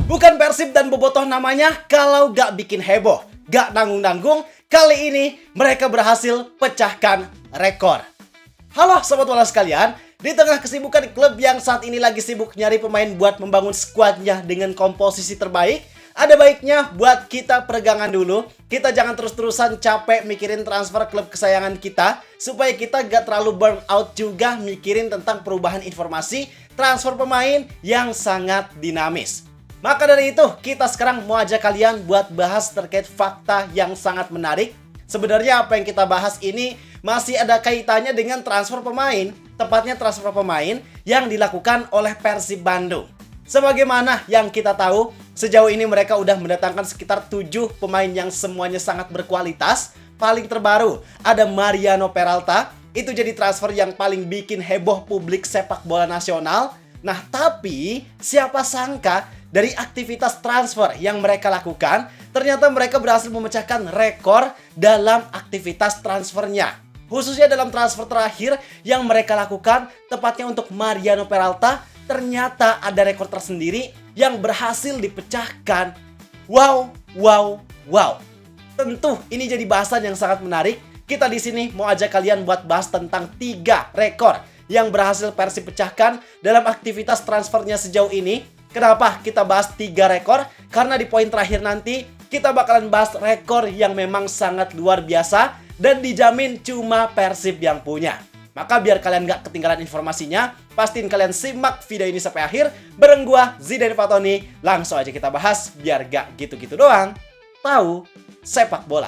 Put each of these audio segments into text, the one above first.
Bukan Persib dan Bobotoh namanya kalau gak bikin heboh, gak nanggung-nanggung, kali ini mereka berhasil pecahkan rekor. Halo Sobat Bola sekalian, di tengah kesibukan klub yang saat ini lagi sibuk nyari pemain buat membangun skuadnya dengan komposisi terbaik, ada baiknya buat kita peregangan dulu. Kita jangan terus-terusan capek mikirin transfer klub kesayangan kita, supaya kita gak terlalu burn out juga mikirin tentang perubahan informasi transfer pemain yang sangat dinamis. Maka dari itu, kita sekarang mau ajak kalian buat bahas terkait fakta yang sangat menarik. Sebenarnya apa yang kita bahas ini masih ada kaitannya dengan transfer pemain, tepatnya transfer pemain yang dilakukan oleh Persib Bandung. Sebagaimana yang kita tahu, sejauh ini mereka udah mendatangkan sekitar 7 pemain yang semuanya sangat berkualitas. Paling terbaru ada Mariano Peralta, itu jadi transfer yang paling bikin heboh publik sepak bola nasional. Nah, tapi siapa sangka dari aktivitas transfer yang mereka lakukan, ternyata mereka berhasil memecahkan rekor dalam aktivitas transfernya. Khususnya dalam transfer terakhir yang mereka lakukan, tepatnya untuk Mariano Peralta, ternyata ada rekor tersendiri yang berhasil dipecahkan. Wow. Tentu ini jadi bahasan yang sangat menarik. Kita di sini mau ajak kalian buat bahas tentang 3 rekor yang berhasil Persib pecahkan dalam aktivitas transfernya sejauh ini. Kenapa kita bahas 3 rekor? Karena di poin terakhir nanti kita bakalan bahas rekor yang memang sangat luar biasa dan dijamin cuma Persib yang punya. Maka biar kalian gak ketinggalan informasinya, pastiin kalian simak video ini sampai akhir bareng gua Zidane Fatoni. Langsung aja kita bahas biar gak gitu-gitu doang. Tahu sepak bola.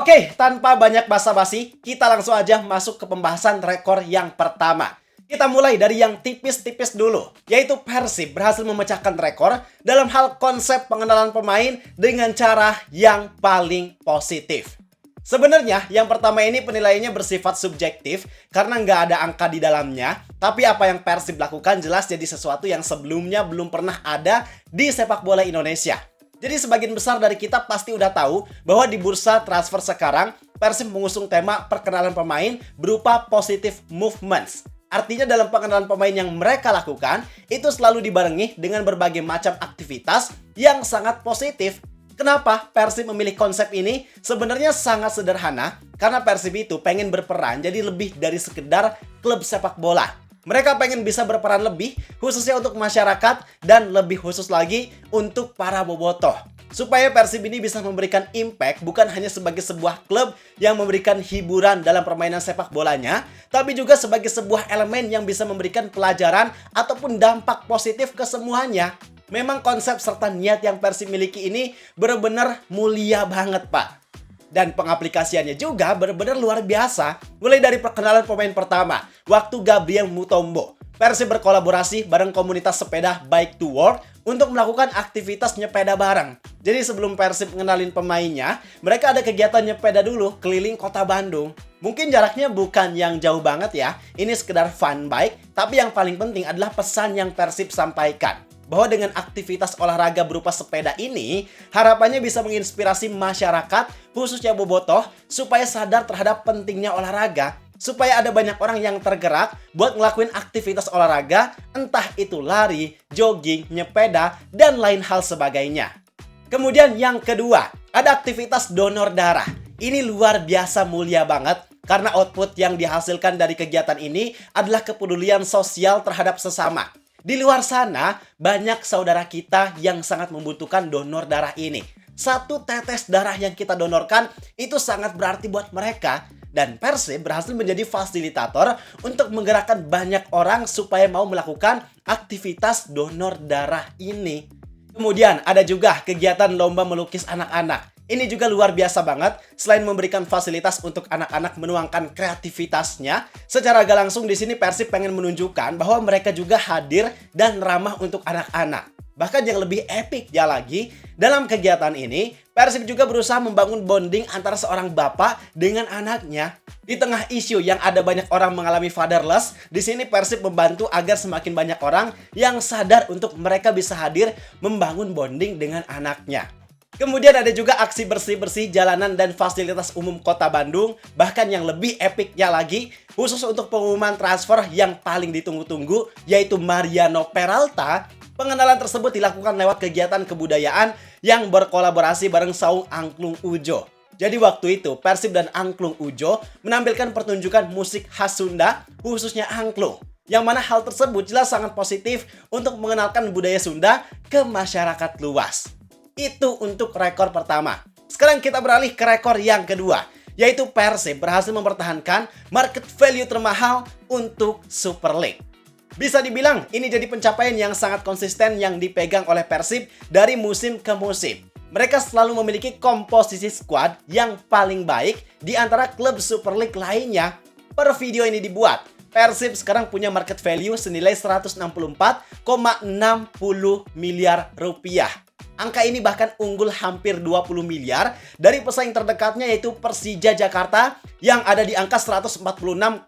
Oke, tanpa banyak basa-basi, kita langsung aja masuk ke pembahasan rekor yang pertama. Kita mulai dari yang tipis-tipis dulu, yaitu Persib berhasil memecahkan rekor dalam hal konsep pengenalan pemain dengan cara yang paling positif. Sebenarnya, yang pertama ini penilaiannya bersifat subjektif karena nggak ada angka di dalamnya, tapi apa yang Persib lakukan jelas jadi sesuatu yang sebelumnya belum pernah ada di sepak bola Indonesia. Jadi sebagian besar dari kita pasti udah tahu bahwa di bursa transfer sekarang, Persib mengusung tema perkenalan pemain berupa positive movements. Artinya dalam pengenalan pemain yang mereka lakukan, itu selalu dibarengi dengan berbagai macam aktivitas yang sangat positif. Kenapa Persib memilih konsep ini? Sebenarnya sangat sederhana, karena Persib itu pengen berperan jadi lebih dari sekedar klub sepak bola. Mereka pengen bisa berperan lebih, khususnya untuk masyarakat, dan lebih khusus lagi untuk para bobotoh. Supaya Persib ini bisa memberikan impact bukan hanya sebagai sebuah klub yang memberikan hiburan dalam permainan sepak bolanya, tapi juga sebagai sebuah elemen yang bisa memberikan pelajaran ataupun dampak positif ke semuanya. Memang konsep serta niat yang Persib miliki ini benar-benar mulia banget, Pak. Dan pengaplikasiannya juga benar-benar luar biasa. Mulai dari perkenalan pemain pertama, waktu Gabriel Mutombo, Persib berkolaborasi bareng komunitas sepeda Bike to Work untuk melakukan aktivitas nyepeda bareng. Jadi sebelum Persib ngenalin pemainnya, mereka ada kegiatan nyepeda dulu keliling kota Bandung. Mungkin jaraknya bukan yang jauh banget ya, ini sekedar fun bike, tapi yang paling penting adalah pesan yang Persib sampaikan. Bahwa dengan aktivitas olahraga berupa sepeda ini, harapannya bisa menginspirasi masyarakat, khususnya bobotoh, supaya sadar terhadap pentingnya olahraga, supaya ada banyak orang yang tergerak buat ngelakuin aktivitas olahraga, entah itu lari, jogging, nyepeda, dan lain hal sebagainya. Kemudian yang kedua, ada aktivitas donor darah. Ini luar biasa mulia banget, karena output yang dihasilkan dari kegiatan ini adalah kepedulian sosial terhadap sesama. Di luar sana, banyak saudara kita yang sangat membutuhkan donor darah ini. 1 tetes darah yang kita donorkan itu sangat berarti buat mereka. Dan Persib berhasil menjadi fasilitator untuk menggerakkan banyak orang supaya mau melakukan aktivitas donor darah ini. Kemudian ada juga kegiatan lomba melukis anak-anak. Ini juga luar biasa banget. Selain memberikan fasilitas untuk anak-anak menuangkan kreativitasnya, secara gak langsung di sini Persib pengen menunjukkan bahwa mereka juga hadir dan ramah untuk anak-anak. Bahkan yang lebih epicnya lagi, dalam kegiatan ini, Persib juga berusaha membangun bonding antara seorang bapak dengan anaknya. Di tengah isu yang ada banyak orang mengalami fatherless, di sini Persib membantu agar semakin banyak orang yang sadar untuk mereka bisa hadir membangun bonding dengan anaknya. Kemudian ada juga aksi bersih-bersih jalanan dan fasilitas umum kota Bandung. Bahkan yang lebih epicnya lagi, khusus untuk pengumuman transfer yang paling ditunggu-tunggu, yaitu Mariano Peralta. Pengenalan tersebut dilakukan lewat kegiatan kebudayaan yang berkolaborasi bareng Saung Angklung Ujo. Jadi waktu itu, Persib dan Angklung Ujo menampilkan pertunjukan musik khas Sunda, khususnya angklung. Yang mana hal tersebut jelas sangat positif untuk mengenalkan budaya Sunda ke masyarakat luas. Itu untuk rekor pertama. Sekarang kita beralih ke rekor yang kedua, yaitu Persib berhasil mempertahankan market value termahal untuk Super League. Bisa dibilang ini jadi pencapaian yang sangat konsisten yang dipegang oleh Persib dari musim ke musim. Mereka selalu memiliki komposisi squad yang paling baik di antara klub Super League lainnya. Per video ini dibuat, Persib sekarang punya market value senilai 164,60 miliar rupiah. Angka ini bahkan unggul hampir 20 miliar dari pesaing terdekatnya yaitu Persija Jakarta yang ada di angka 146,44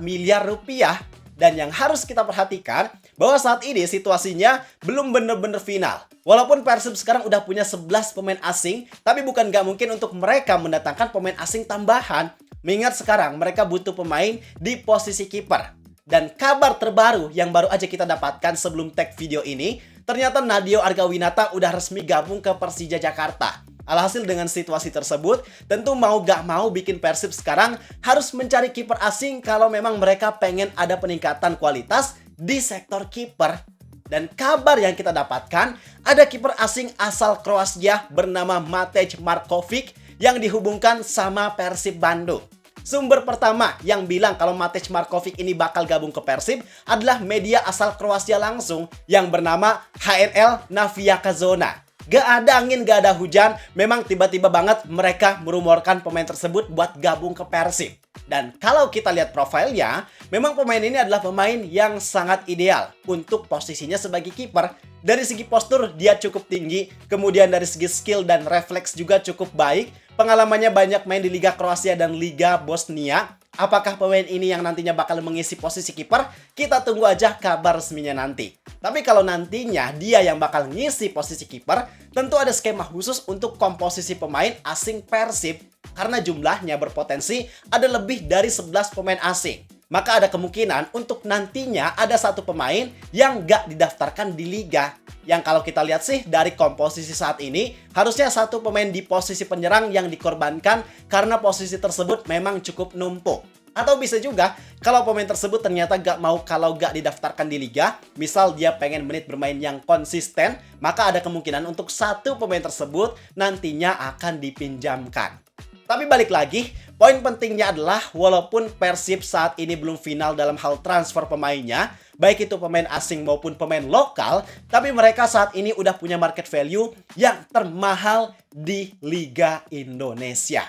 miliar rupiah. Dan yang harus kita perhatikan bahwa saat ini situasinya belum benar-benar final. Walaupun Persib sekarang udah punya 11 pemain asing, tapi bukan gak mungkin untuk mereka mendatangkan pemain asing tambahan. Mengingat sekarang mereka butuh pemain di posisi kiper. Dan kabar terbaru yang baru aja kita dapatkan sebelum tag video ini, ternyata Nadeo Argawinata udah resmi gabung ke Persija Jakarta. Alhasil dengan situasi tersebut, tentu mau gak mau bikin Persib sekarang harus mencari kiper asing kalau memang mereka pengen ada peningkatan kualitas di sektor kiper. Dan kabar yang kita dapatkan, ada kiper asing asal Kroasia bernama Matej Markovic yang dihubungkan sama Persib Bandung. Sumber pertama yang bilang kalau Matej Markovic ini bakal gabung ke Persib adalah media asal Kroasia langsung yang bernama HNL Navijaka Zona. Gak ada angin, gak ada hujan, memang tiba-tiba banget mereka merumorkan pemain tersebut buat gabung ke Persib. Dan kalau kita lihat profilnya, memang pemain ini adalah pemain yang sangat ideal untuk posisinya sebagai kiper. Dari segi postur dia cukup tinggi, kemudian dari segi skill dan refleks juga cukup baik. Pengalamannya banyak main di Liga Kroasia dan Liga Bosnia. Apakah pemain ini yang nantinya bakal mengisi posisi kiper? Kita tunggu aja kabar resminya nanti. Tapi kalau nantinya dia yang bakal ngisi posisi kiper, tentu ada skema khusus untuk komposisi pemain asing Persib. Karena jumlahnya berpotensi ada lebih dari 11 pemain asing. Maka ada kemungkinan untuk nantinya ada satu pemain yang gak didaftarkan di liga. Yang kalau kita lihat sih dari komposisi saat ini, harusnya satu pemain di posisi penyerang yang dikorbankan karena posisi tersebut memang cukup numpuk. Atau bisa juga kalau pemain tersebut ternyata gak mau kalau gak didaftarkan di liga, misal dia pengen menit bermain yang konsisten, maka ada kemungkinan untuk satu pemain tersebut nantinya akan dipinjamkan. Tapi balik lagi, poin pentingnya adalah walaupun Persib saat ini belum final dalam hal transfer pemainnya, baik itu pemain asing maupun pemain lokal, tapi mereka saat ini udah punya market value yang termahal di Liga Indonesia.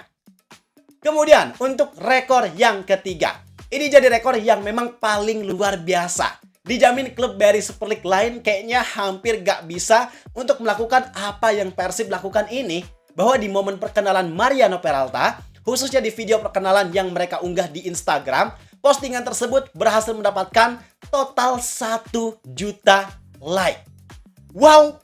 Kemudian untuk rekor yang ketiga, ini jadi rekor yang memang paling luar biasa. Dijamin klub dari Super League lain kayaknya hampir gak bisa untuk melakukan apa yang Persib lakukan ini. Bahwa di momen perkenalan Mariano Peralta, khususnya di video perkenalan yang mereka unggah di Instagram, postingan tersebut berhasil mendapatkan total 1 juta like. Wow.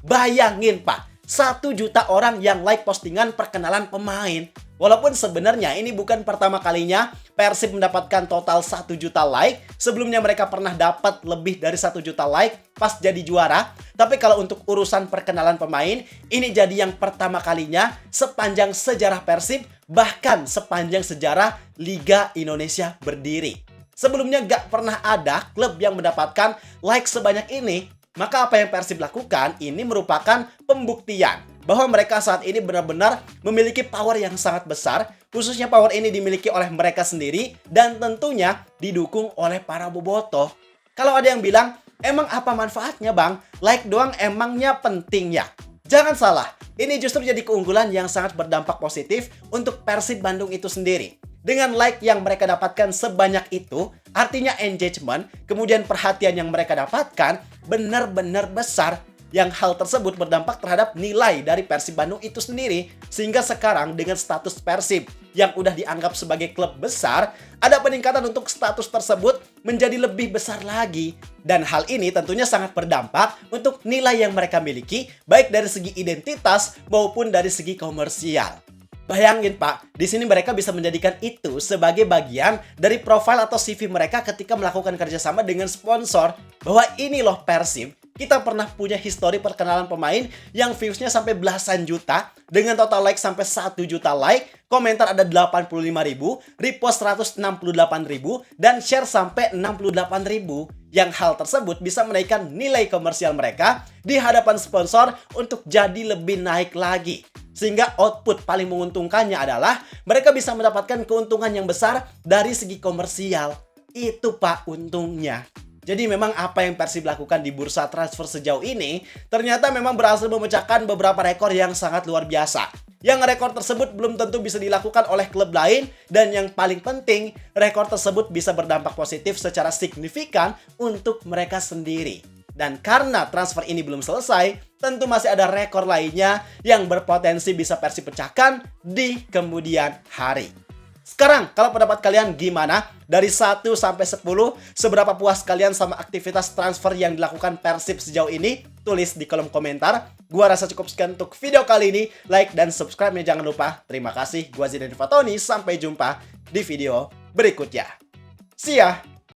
Bayangin Pak, 1 juta orang yang like postingan perkenalan pemain. Walaupun sebenarnya ini bukan pertama kalinya Persib mendapatkan total 1 juta like. Sebelumnya mereka pernah dapat lebih dari 1 juta like pas jadi juara. Tapi kalau untuk urusan perkenalan pemain, ini jadi yang pertama kalinya sepanjang sejarah Persib, bahkan sepanjang sejarah Liga Indonesia berdiri. Sebelumnya gak pernah ada klub yang mendapatkan like sebanyak ini. Maka apa yang Persib lakukan ini merupakan pembuktian bahwa mereka saat ini benar-benar memiliki power yang sangat besar, khususnya power ini dimiliki oleh mereka sendiri dan tentunya didukung oleh para bobotoh. Kalau ada yang bilang, emang apa manfaatnya bang? Like doang emangnya penting ya? Jangan salah, ini justru jadi keunggulan yang sangat berdampak positif untuk Persib Bandung itu sendiri. Dengan like yang mereka dapatkan sebanyak itu, artinya engagement, kemudian perhatian yang mereka dapatkan benar-benar besar. Yang hal tersebut berdampak terhadap nilai dari Persib Bandung itu sendiri. Sehingga sekarang dengan status Persib yang udah dianggap sebagai klub besar, ada peningkatan untuk status tersebut menjadi lebih besar lagi. Dan hal ini tentunya sangat berdampak untuk nilai yang mereka miliki, baik dari segi identitas maupun dari segi komersial. Bayangin Pak, di sini mereka bisa menjadikan itu sebagai bagian dari profil atau CV mereka ketika melakukan kerjasama dengan sponsor. Bahwa ini loh Persib, kita pernah punya histori perkenalan pemain yang viewsnya sampai belasan juta, dengan total like sampai 1 juta like, komentar ada 85.000, repost 168.000, dan share sampai 68.000. Yang hal tersebut bisa menaikkan nilai komersial mereka di hadapan sponsor untuk jadi lebih naik lagi. Sehingga output paling menguntungkannya adalah mereka bisa mendapatkan keuntungan yang besar dari segi komersial. Itu Pak untungnya. Jadi memang apa yang Persib lakukan di bursa transfer sejauh ini ternyata memang berhasil memecahkan beberapa rekor yang sangat luar biasa. Yang rekor tersebut belum tentu bisa dilakukan oleh klub lain, dan yang paling penting, rekor tersebut bisa berdampak positif secara signifikan untuk mereka sendiri. Dan karena transfer ini belum selesai, tentu masih ada rekor lainnya yang berpotensi bisa Persib pecahkan di kemudian hari. Sekarang, kalau pendapat kalian gimana? Dari 1 sampai 10, seberapa puas kalian sama aktivitas transfer yang dilakukan Persib sejauh ini? Tulis di kolom komentar. Gua rasa cukup sekian untuk video kali ini. Like dan subscribe-nya jangan lupa. Terima kasih. Gua Zidan Fatoni. Sampai jumpa di video berikutnya. See ya!